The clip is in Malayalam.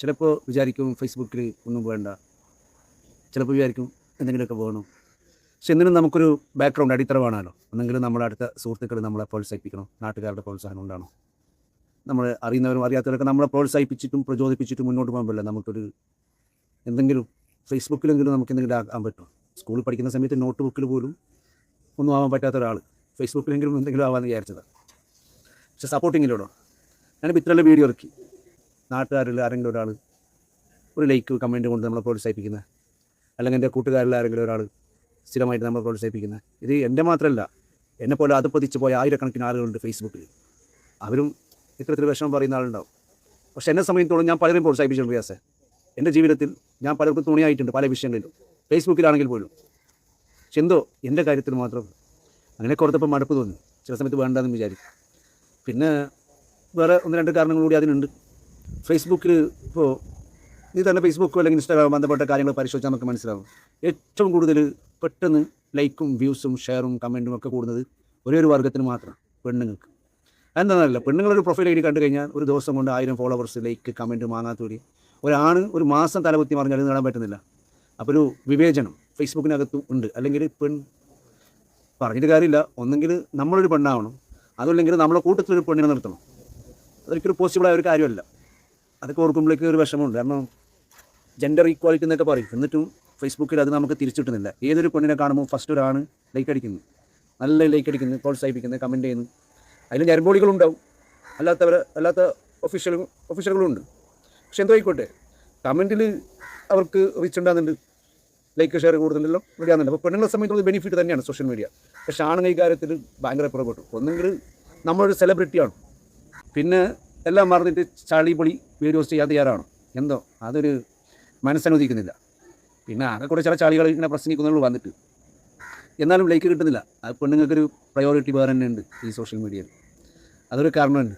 ചിലപ്പോൾ വിചാരിക്കും ഫേസ്ബുക്കിൽ ഒന്നും വേണ്ട, ചിലപ്പോൾ വിചാരിക്കും എന്തെങ്കിലുമൊക്കെ വേണം. പക്ഷെ എന്തിനും നമുക്കൊരു ബാക്ക്ഗ്രൗണ്ട് അടിത്തറ വേണമല്ലോ. ഒന്നെങ്കിലും നമ്മുടെ അടുത്ത സുഹൃത്തുക്കൾ നമ്മളെ പ്രോത്സാഹിപ്പിക്കണം, നാട്ടുകാരുടെ പ്രോത്സാഹനം ഉണ്ടാകണം. നമ്മൾ അറിയുന്നവരും അറിയാത്തവരൊക്കെ നമ്മളെ പ്രോത്സാഹിപ്പിച്ചിട്ടും പ്രചോദിപ്പിച്ചിട്ടും മുന്നോട്ട് പോകുമ്പോഴല്ലേ നമുക്കൊരു എന്തെങ്കിലും ഫേസ്ബുക്കിലെങ്കിലും നമുക്ക് എന്തെങ്കിലും ആകാൻ പറ്റും. സ്കൂളിൽ പഠിക്കുന്ന സമയത്ത് നോട്ട് ബുക്കിൽ പോലും ഒന്നും ആവാൻ പറ്റാത്ത ഒരാൾ ഫേസ്ബുക്കിലെങ്കിലും എന്തെങ്കിലും ആവാമെന്ന് വിചാരിച്ചതാണ്. പക്ഷെ സപ്പോർട്ടിങ്ങിലൂടെ ഞാനിപ്പോൾ ഇത്രയുള്ള വീഡിയോ ഇറക്കി, നാട്ടുകാരിൽ ആരെങ്കിലും ഒരാൾ ഒരു ലൈക്ക് കമൻറ്റ് കൊണ്ട് നമ്മളെ പ്രോത്സാഹിപ്പിക്കുന്നത്, അല്ലെങ്കിൽ എൻ്റെ കൂട്ടുകാരിൽ ആരെങ്കിലും ഒരാൾ സ്ഥിരമായിട്ട് നമ്മളെ പ്രോത്സാഹിപ്പിക്കുന്നത്. ഇത് എൻ്റെ മാത്രമല്ല, എന്നെപ്പോലെ അത് പതിച്ച് പോയ ആയിരക്കണക്കിന് ആളുകളുണ്ട് ഫേസ്ബുക്കിൽ. അവരും ഇത്തരത്തിൽ വിഷമം പറയുന്ന ആളുണ്ടാവും. പക്ഷെ എന്നെ സംബന്ധിച്ചോളം ഞാൻ പലരും പ്രോത്സാഹിപ്പിച്ചിട്ടുണ്ട് റിയാസെ. എൻ്റെ ജീവിതത്തിൽ ഞാൻ പലർക്കും തുണിയായിട്ടുണ്ട് പല വിഷയങ്ങളിലും, ഫേസ്ബുക്കിലാണെങ്കിൽ പോലും. പക്ഷെ എന്തോ എൻ്റെ കാര്യത്തിൽ മാത്രം അങ്ങനെ കുറച്ചപ്പോൾ മടുപ്പ് തോന്നി, ചില സമയത്ത് വേണ്ടാന്ന് വിചാരിക്കും. പിന്നെ വേറെ ഒന്ന് രണ്ട് കാരണങ്ങൾ കൂടി അതിനുണ്ട്. ഫേസ്ബുക്കിൽ ഇപ്പോൾ നീ തന്നെ ഫേസ്ബുക്കോ അല്ലെങ്കിൽ ഇൻസ്റ്റാഗ്രാം ബന്ധപ്പെട്ട കാര്യങ്ങൾ പരിശോധിച്ചാൽ നമുക്ക് മനസ്സിലാവും. ഏറ്റവും കൂടുതൽ പെട്ടെന്ന് ലൈക്കും വ്യൂസും ഷെയറും കമൻറ്റും ഒക്കെ കൂടുന്നത് ഒരേ ഒരു വർഗ്ഗത്തിന് മാത്രം, പെണ്ണുങ്ങൾക്ക്. അതെന്താണെന്നല്ല, പെണ്ണുങ്ങളൊരു പ്രൊഫൈൽ ഐ ഡി കണ്ടു കഴിഞ്ഞാൽ ഒരു ദിവസം കൊണ്ട് 1000 ഫോളോവേഴ്സ് ലൈക്ക് കമൻറ്റ് വാങ്ങാത്തൂടി ഒരാണ് ഒരു മാസം തലകുത്തി മറിഞ്ഞാൽ അത് നേടാൻ പറ്റുന്നില്ല. അപ്പോൾ ഒരു വിവേചനം ഫേസ്ബുക്കിനകത്തും ഉണ്ട്. അല്ലെങ്കിൽ പറഞ്ഞിട്ട് കാര്യമില്ല, ഒന്നെങ്കിൽ നമ്മളൊരു പെണ്ണാവണം, അതല്ലെങ്കിൽ നമ്മളെ കൂട്ടത്തിലൊരു പെണ്ണിനെ നിർത്തണം. അതൊരിക്കലും പോസിബിളായ ഒരു കാര്യമല്ല. അതൊക്കെ ഓർക്കുമ്പോഴേക്ക് ഒരു വിഷമമുണ്ട്. കാരണം ജെൻഡർ ഈക്വാലിറ്റി എന്നൊക്കെ പറയും, എന്നിട്ടും ഫേസ്ബുക്കിൽ അത് നമുക്ക് തിരിച്ചിട്ടുന്നില്ല. ഏതൊരു പെണ്ണിനെ കാണുമ്പോൾ ഫസ്റ്റ് ഒരാണ് ലൈക്ക് അടിക്കുന്നു, നല്ല ലൈക്ക് അടിക്കുന്നത്, പ്രോത്സാഹിപ്പിക്കുന്നത്, കമൻറ്റ് ചെയ്യുന്നു. അതിൽ ഞരമ്പോളികളുണ്ടാവും, അല്ലാത്ത ഒഫീഷ്യലുകളും ഉണ്ട്. പക്ഷെ എന്തോ ആയിക്കോട്ടെ, കമൻറ്റിൽ അവർക്ക് റീച്ച് ഉണ്ടാകുന്നുണ്ട്, ലൈക്ക് ഷെയർ കൂടുതലല്ലോ വിടാന്നുണ്ട്. അപ്പോൾ പെണ്ണുങ്ങളെ സംബന്ധിച്ചുള്ള ബെനിഫിറ്റ് തന്നെയാണ് സോഷ്യൽ മീഡിയ. പക്ഷേ ആണുങ്ങൾ ഈ കാര്യത്തിൽ ഭയങ്കര പുറപ്പെട്ടു. ഒന്നെങ്കിൽ നമ്മളൊരു സെലിബ്രിറ്റിയാണ്, പിന്നെ എല്ലാം മറന്നിട്ട് ചളിപൊളി വീഡിയോസ് ചെയ്യാൻ തയ്യാറാണ്. എന്തോ അതൊരു മനസ്സനുവദിക്കുന്നില്ല. പിന്നെ ആകെ കൂടെ ചില ചളികൾ ഇങ്ങനെ പ്രസംഗിക്കുന്നവർ വന്നിട്ട് എന്നാലും ലൈക്ക് കിട്ടുന്നില്ല. അത് പെണ്ണുങ്ങൾക്കൊരു പ്രയോറിറ്റി വേറെ തന്നെ ഉണ്ട് ഈ സോഷ്യൽ മീഡിയയിൽ. അതൊരു കാരണമുണ്ട്.